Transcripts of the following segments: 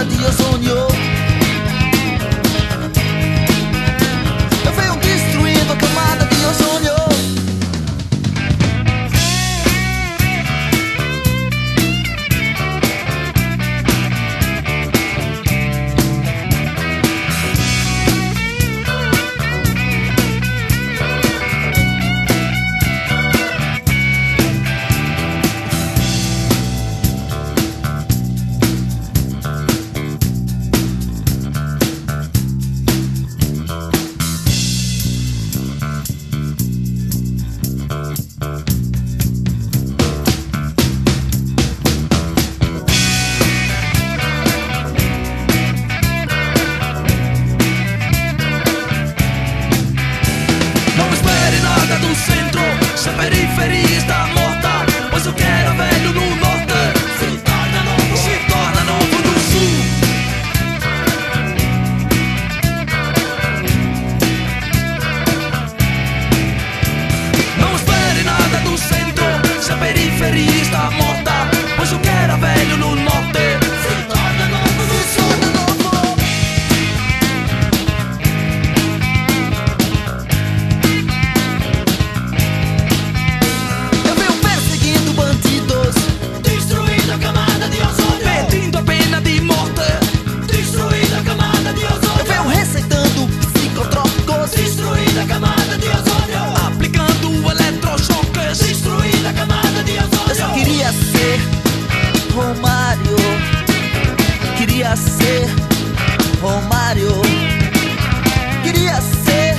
de ozônio. Eu venho destruindo a camada de ozônio. Do centro, se a periferia está morta, pois o que era velho no norte se torna novo no sul. Não espere nada do centro, se a periferia está morta, pois o que era velho no norte se torna novo no sul. Queria ser Romário, queria ser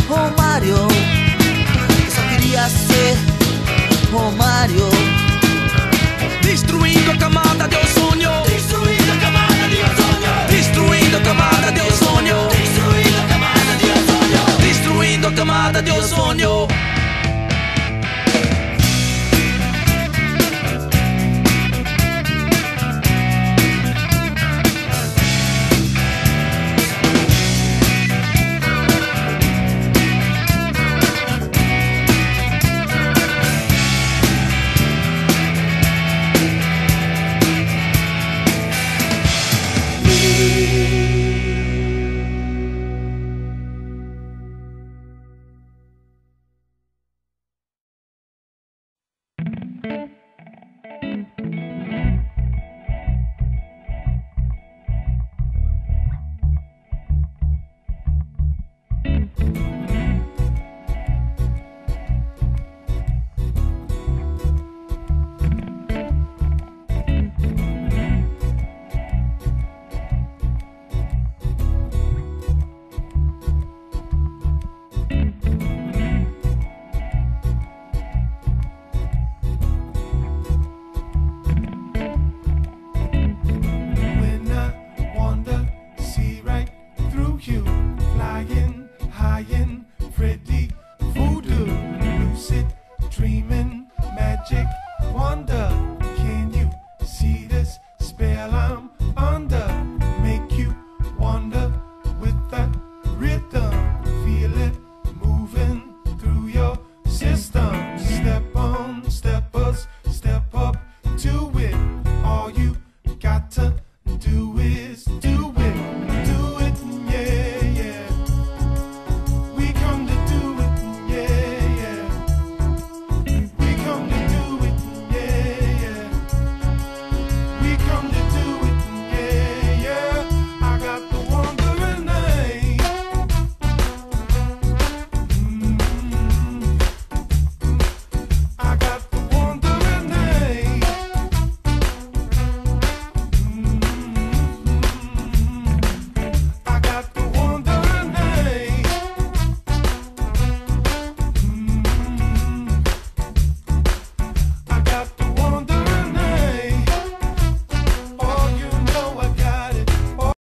Romário, eu só queria ser Romário. Destruindo a camada de ozônio, destruindo a camada de ozônio, destruindo a camada de ozônio, destruindo a camada de ozônio, destruindo a camada de ozônio.